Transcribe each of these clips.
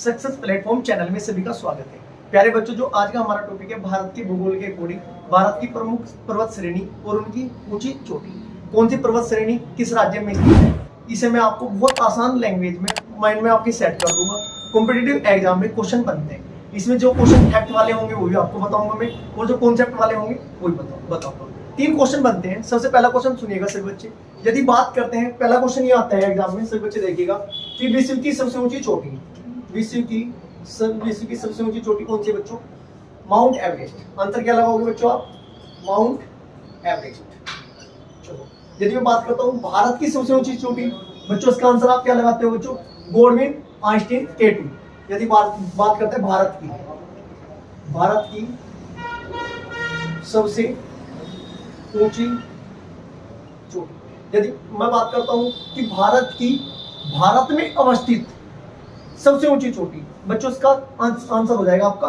Success platform channel में सभी का स्वागत है। प्यारे बच्चों, जो आज का हमारा टॉपिक है भारत के भूगोल के अकॉर्डिंग भारत की प्रमुख पर्वत श्रेणी और उनकी ऊंची चोटी। कौन सी पर्वत श्रेणी किस राज्य में स्थित है, इसे मैं आपको बहुत आसान लैंग्वेज में माइंड में आपकी सेट कर दूंगा। कॉम्पिटिटिव एग्जाम में क्वेश्चन बनते हैं, इसमें जो क्वेश्चन फैक्ट वाले होंगे वो भी आपको बताऊंगा मैं, और जो कॉन्सेप्ट वाले होंगे वो भी बताऊंगा। 3 क्वेश्चन बनते हैं। सबसे पहला क्वेश्चन सुनिएगा सभी बच्चे। यदि बात करते हैं, पहला क्वेश्चन ये आता है एग्जाम में, सभी बच्चे देखिएगा कि विश्व की सबसे ऊंची चोटी, विश्व की सबसे ऊंची चोटी कौन सी है बच्चों? Mount Everest. आंसर क्या लगाओगे बच्चों आप? Mount Everest. चलो, यदि मैं बात करता हूँ भारत की सबसे ऊंची चोटी, बच्चों इसका आंसर आप क्या लगाते हो बच्चों? Godwin Einstein K2। यदि बात करते हैं भारत की सबसे ऊंची चोटी, यदि मैं बात करता हूं कि भारत में अवस्थित सबसे ऊंची चोटी, बच्चों इसका आंसर हो जाएगा आपका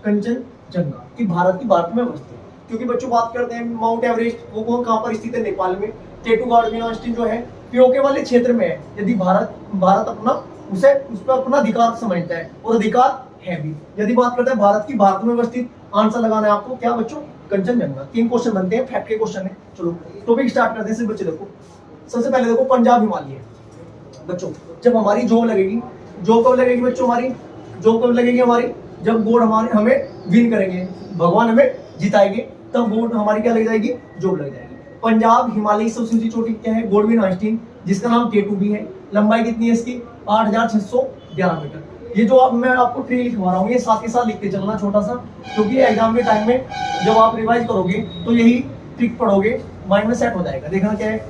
कंचनजंगा, कि भारत में अवस्थित। क्योंकि बच्चों बात करते हैं माउंट एवरेस्ट, वो कहां पर स्थित है? नेपाल में। K2 गोडविन आइंस्टीन जो है पीओके वाले क्षेत्र में है। यदि भारत अपना उस पर अपना अधिकार समझता है, और अधिकार है भी। यदि बात करते हैं भारत में अवस्थित, आंसर लगाना है आपको क्या बच्चों? कंचनजंगा। 3 क्वेश्चन बनते हैं, फैक्ट के क्वेश्चन है। चलो टॉपिक स्टार्ट करते हैं बच्चे। देखो सबसे पहले देखो पंजाब हिमालय। बच्चों जब हमारी जॉब लगेगी, जॉब कब लगेगी बच्चों? जॉब कब लगेगी हमारी? जब गॉड हमें विन करेंगे, भगवान हमें जिताएंगे, तब गॉड हमारी क्या लग जाएगी? जॉब लग जाएगी। पंजाब हिमालय की सबसे ऊंची चोटी क्या है? गोडविन आइंस्टीन, जिसका नाम K2 भी है। लंबाई कितनी है इसकी? 8611 मीटर। ये जो मैं आपको ट्री लिखवा रहा हूँ, ये साथ के साथ लिखते चलना छोटा सा, क्योंकि एग्जाम के टाइम में जब आप रिवाइज करोगे तो यही ट्रिक पढ़ोगे, माइंड में सेट हो जाएगा। देखना क्या है,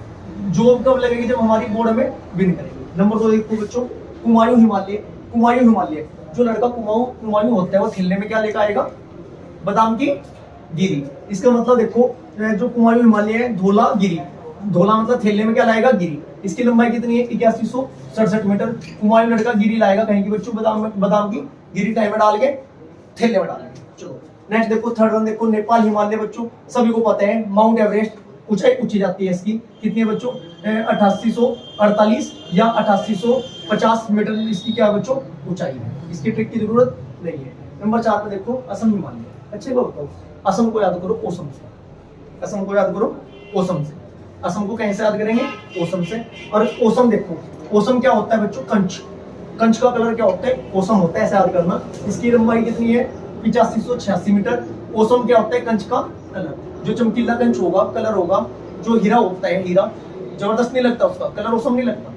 जॉब कब लगेगी? जब हमारी बोर्ड में विन करेगी। नंबर 2 देखो बच्चों, कुमायूं हिमालय। जो लड़का कुमायूं होता है वो थैले में क्या लेकर आएगा? बादाम की गिरी। इसका मतलब देखो, जो कुमायूं हिमालय है, धोला मतलब थैले में क्या लाएगा? गिरी। इसकी लंबाई कितनी है? 8167 मीटर। कुमायूं लड़का गिरी लाएगा कहीं की बच्चों? बादाम की गिरी टाइम में डाल के थैले में डालेंगे। चलो नेक्स्ट देखो, थर्ड वन देखो, नेपाल हिमालय। बच्चों सभी को पता है माउंट एवरेस्ट ऊंचाई पूछी जाती है इसकी। कितनी है बच्चों? 8848 या 8850 मीटर इसकी क्या बच्चों? ऊंचाई है। इसकी ट्रिक की जरूरत नहीं है। नंबर 4 पे देखो, असम हिमालय। अच्छे को बताओ, असम को याद करो ओसम से। असम को कैसे याद करेंगे? ओसम से। और ओसम देखो, ओसम क्या होता है बच्चों? कंच का कलर क्या होता है? ओसम होता है, ऐसे याद करना। इसकी लंबाई कितनी है? 8586 मीटर। ओसम क्या होता है? कंच का कलर, जो चमकीला कंच होगा, कलर होगा, जो हीरा होता है, हीरा जबरदस्त नहीं लगता उसका कलर, ओसम नहीं लगता।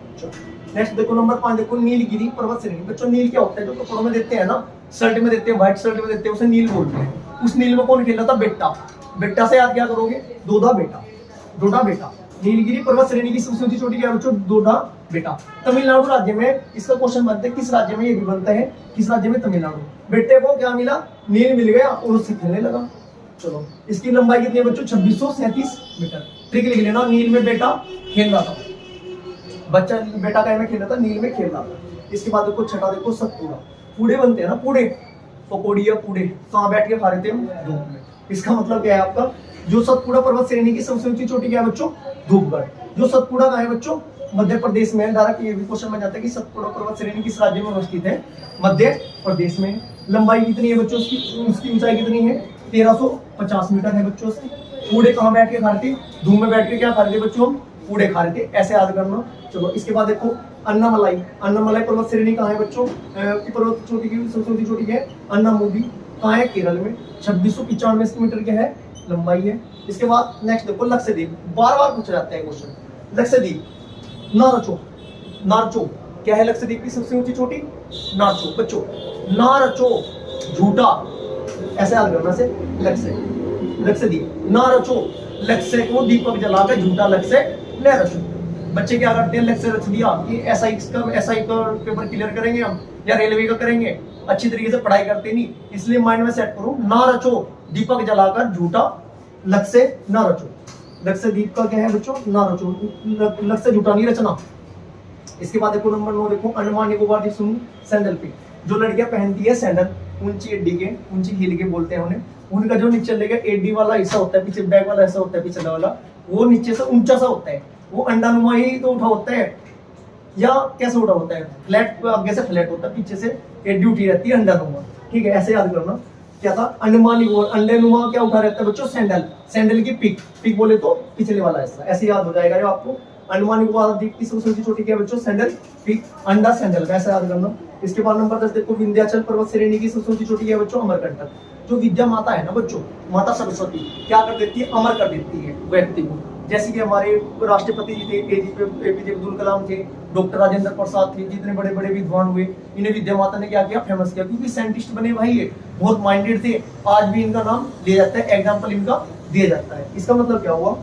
नेक्स्ट देखो, नंबर 5 देखो, नीलगिरी पर्वत श्रेणी। बच्चों नील क्या होता है? जो कपड़ों में देते हैं ना, शर्ट में देते हैं, व्हाइट शर्ट में देते हैं, उसे नील बोलते हैं। उस नील में कौन खेल रहा था? बेटा से याद क्या करोगे? डोडा बेटा। नीलगिरी पर्वत श्रेणी की सबसे ऊंची चोटी क्या है बच्चों? डोडा बेटा। तमिलनाडु राज्य में इसका क्वेश्चन बनता है, किस राज्य में ये भी बनता है? किस राज्य में? तमिलनाडु। बेटे को क्या मिला? नील मिल गया और उससे खेलने लगा। चलो इसकी लंबाई कितनी है बच्चों? 2637 मीटर। ट्रिक लिख लेना, नील में बेटा खेल रहा था, बच्चा बेटा क्या में खेल रहा था? नील में खेल रहा था। इसके बाद देखो छठा देखो, सतपुड़ा। पूड़े बनते हैं ना, पूड़े, पकौड़ी या पूड़े, कहाँ बैठ के खा रहे थे हम? धूप में। इसका मतलब क्या है आपका? जो सतपुड़ा पर्वत श्रेणी की सबसे ऊंची चोटी क्या है बच्चों? धूपगढ़। जो सतपुड़ा कहाँ है बच्चों? मध्य प्रदेश में। डायरेक्ट ये भी क्वेश्चन बन जाता है कि सतपुड़ा पर्वत श्रेणी किस राज्य में अवस्थित है? मध्य प्रदेश में। लंबाई कितनी है बच्चों उसकी ऊंचाई कितनी है? 1350 मीटर है बच्चों। से पूड़े कहाँ बैठ के खा रहे थे? धूप में बैठ के क्या खा रहे थे बच्चों? हम पूड़े खा रहे थे, ऐसे याद करना। चलो इसके बाद देखो, अन्नामलाई पर्वत श्रेणी कहाँ है बच्चों? पर्वत चोटी की सबसे ऊंची चोटी है अन्नामुदी। कहाँ है? केरल में। 2695 मीटर क्या है? लंबाई है। इसके बाद नेक्स्ट देखो, लक्षद्वीप। बार पूछा जाता है क्वेश्चन। लक्षद्वीप, नारचो क्या है? लक्षद्वीप की सबसे ऊंची चोटी नारचो। बच्चों नारचो झूठा, ऐसे याद करना से। लक्षद्वीप नारचो, लक्ष्य को दीपक जलाकर झूठा लक्ष्य न रचो। बच्चे क्या करते हैं? लक्ष्य रच दिया कि एसआई का पेपर क्लियर करेंगे हम, या रेलवे का करेंगे, अच्छी तरीके से पढ़ाई करते नहीं, इसलिए माइंड में सेट करो, ना रचो दीपक जलाकर झूठा लक्ष्य न रचो। लक्षद्वीप का क्या है बच्चों? ना रचो, लक्ष्य झूठा नहीं रचना। इसके बाद देखो नंबर 9 देखो, अंडमान निकोबार द्वीप समूह सैंडल पे। जो लड़कियां पहनती है सैंडल, ऊंची एडी के, ऊंची हील के बोलते हैं उन्हें, उनका जो नीचे लेगा एडी वाला हिस्सा होता है, पीछे बैक वाला हिस्सा होता है, पीछे वाला वो नीचे से ऊंचा सा होता है, वो अंडानुमा ही तो उठा होता है, या कैसे उल्टा होता है, फ्लैट आगे से फ्लैट होता है, पीछे से एक ड्यूटी रहती है अंडानुमा। ठीक है, ऐसे याद करना। क्या था, अंडमानी और अंडानुमा क्या उठा रहता है बच्चों, सैंडल, सैंडल की पिक, पिक बोले तो पिछले वाला हिस्सा, ऐसे याद हो जाएगा ये आपको। अंडमानी द्वीप की सबसे ऊंची चोटी क्या है बच्चों, सैंडल पिक, अंडा सैंडल, ऐसा याद करना। इसके बाद नंबर 10 देखो, विंध्याचल पर्वत श्रेणी की सबसे ऊंची चोटी क्या है बच्चों, अमरकंटक। जो विद्या माता है ना बच्चों, माता सरस्वती क्या कर देती है, अमर कर देती है व्यक्ति को। जैसे कि हमारे राष्ट्रपति जी थे, एपीजे अब्दुल कलाम थे, डॉक्टर राजेंद्र प्रसाद थे, जितने बड़े बड़े विद्वान हुए, इन्हें विद्या माता ने क्या किया, फेमस किया, क्योंकि साइंटिस्ट बने भाई, ये बहुत माइंडेड थे। आज भी इनका नाम लिया जाता है, एग्जाम्पल इनका दिया जाता है। इसका मतलब क्या हुआ,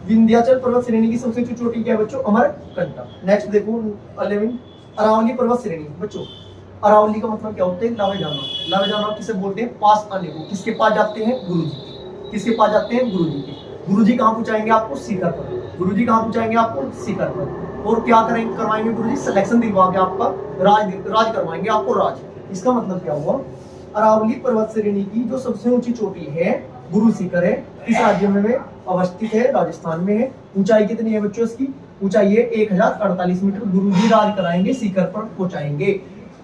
विंध्याचल पर्वत श्रेणी की सबसे ऊंची चोटी क्या है बच्चों, अमरकंटक। नेक्स्ट देखो 11, अरावली पर्वत श्रेणी बच्चों। अरावली का मतलब क्या होता है, लावे जाना। लावे जाना किसे बोलते हैं, पास आने को। किसके पास जाते हैं, गुरु जी। किसके पास जाते हैं, गुरु जी के। गुरु जी कहाँ पहुंचाएंगे आपको, शिखर पर। गुरु जी कहाँ पहुंचाएंगे आपको, शिखर पर। और क्या करेंगे, करवाएंगे गुरु जी, सिलेक्शन दिलवा के आपका राज करवाएंगे आपको, राज। इसका मतलब क्या हुआ, अरावली पर्वत श्रेणी की जो सबसे ऊंची चोटी है, गुरु शिखर है, किस राज्य में अवस्थित है, राजस्थान में है। ऊंचाई कितनी है बच्चों इसकी, ऊंचाई है 1048 मीटर। गुरु जी राज कराएंगे, शिखर पर पहुंचाएंगे।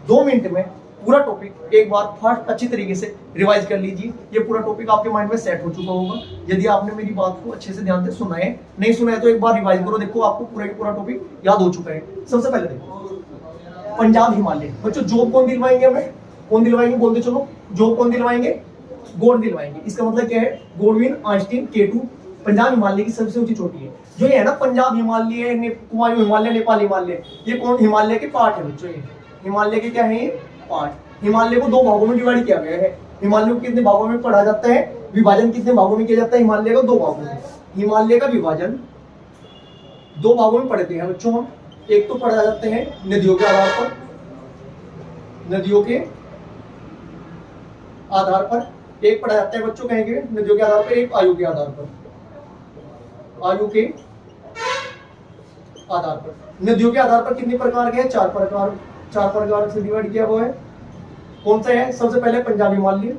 2 मिनट में पूरा टॉपिक एक बार फर्स्ट अच्छी तरीके से रिवाइज कर लीजिए। ये पूरा टॉपिक आपके माइंड में सेट हो चुका होगा, यदि आपने मेरी बात को अच्छे से ध्यान से सुना है। नहीं सुना है तो एक बार रिवाइज करो, देखो आपको पूरा टॉपिक याद हो चुका है। सबसे पहले देखो, पंजाब हिमालय बच्चों, जॉब कौन दिलवाएंगे हमें, कौन दिलवाएंगे बोलते चलो, जॉब कौन दिलवाएंगे, गॉड दिलवाएंगे। इसका मतलब क्या है, गॉडविन ऑस्टिन केटू पंजाब हिमालय की सबसे ऊंची चोटी है। जो ये है ना पंजाब हिमालय, कुमायूं हिमालय, नेपाल हिमालय, ये कौन हिमालय के पार्ट है बच्चों। ये हिमालय के क्या है, ये पार्ट। हिमालय को 2 भागों में डिवाइड किया गया है। हिमालय को कितने भागों में पढ़ा जाता है, विभाजन कितने भागों में किया जाता है, हिमालय को 2 भागों में। हिमालय का विभाजन 2 भागों में पढ़ते हैं बच्चों हम। एक तो पढ़ा जाते हैं नदियों के आधार पर, नदियों के आधार पर। एक पढ़ा जाता है बच्चों कहेंगे नदियों के आधार पर, एक आयु के आधार पर, आयु के आधार पर। नदियों के आधार पर कितने प्रकार के हैं, 4 प्रकार, 4 प्रकार से डिवाइड किया हुआ है। कौन सा है, सबसे पहले पंजाब हिमालय,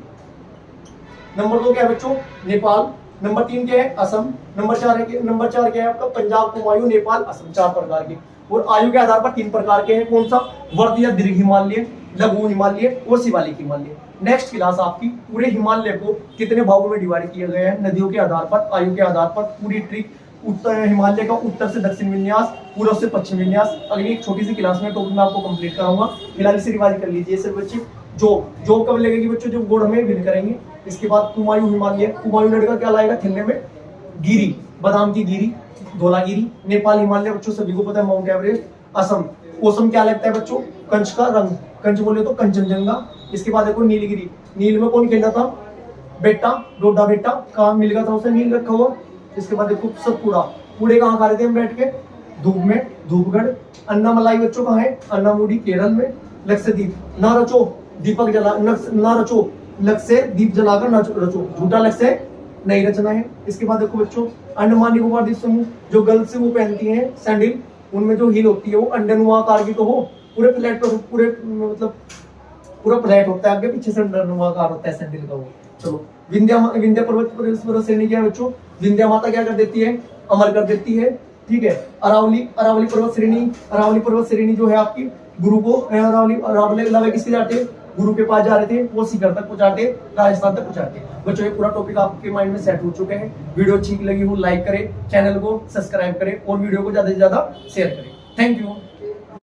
नंबर 2 क्या है बच्चों, नेपाल, नंबर 3 क्या है, असम, नंबर 4 क्या है आपका, पंजाब, कुमायूं, नेपाल, असम, 4 प्रकार के। और आयु के आधार पर 3 प्रकार के हैं, कौन सा, वर्ध या दीर्घ हिमालय, लघु हिमालय और शिवालिक हिमालय। नेक्स्ट क्लास आपकी पूरे हिमालय को कितने भागों में डिवाइड किया गया है, नदियों के आधार पर, आयु के आधार पर, पूरी ट्रिक, उत्तर हिमालय का उत्तर से दक्षिण विन्यास, पूर्व से पश्चिम विन्यास। अगली एक छोटी सी क्लास में टॉपिक में आपको कंप्लीट कराऊंगा। फिलहाल इसे रिवाइज कर लीजिए सिर्फ बच्चे। जॉब कब लगेगी बच्चों, जब गोड़ हमें विन करेंगे। इसके बाद कुमायूं हिमालय, कुमायूं लड़का क्या लाएगा खेलने में, गिरी, बादाम की गिरी, धौलागिरी। नेपाल हिमालय बच्चों सभी को पता है, माउंट एवरेस्ट। असम, ओसम क्या लगता है बच्चों, कंच का रंग, कंच बोले तो कंचनजंगा। इसके बाद देखो नीलगिरी, नील में कौन खेलता था, बेटा, डोडा बेटा, कहाँ मिल गया था उसे, नील रखा हुआ। इसके बाद देखो सतपुड़ा, कूड़े कहाँ खा रहे थे हम बैठ के, धूप में, धूपगढ़। अन्नामलाई बच्चों कहाँ है, अन्नामुडी केरल में। लक्षद्वीप, ना रचो दीपक जला, ना रचो लक्ष्य से दीप जलाकर ना रचो, झूठा लक्ष्य से नहीं रचना है। इसके बाद देखो बच्चों अंडमान निकोबार द्वीप समूह, जो गर्ल्स वो पहनती हैं सैंडल, उनमें जो हील होती है वो अंडनुमा आकार की तो हो, पूरे फ्लैट पर, पूरे मतलब पूरा फ्लैट होता है, आगे पीछे से अंडनुमा आकार होता है सैंडल का वो। चलो विंध्या पर्वत श्रेणी क्या है बच्चों, विंध्या माता क्या कर देती है, अमर कर देती है। ठीक है, अरावली अरावली पर्वत श्रेणी जो है आपकी, गुरु को अरावली किसके जाते हैं, गुरु के पास जा रहे थे, वो शिखर तक पहुंचाते, राजस्थान तक पहुंचाते। बच्चों ये पूरा टॉपिक आपके माइंड में सेट हो चुके हैं। वीडियो अच्छी लगी हो लाइक करें, चैनल को सब्सक्राइब करें और वीडियो को ज्यादा से ज्यादा शेयर करें। Thank you.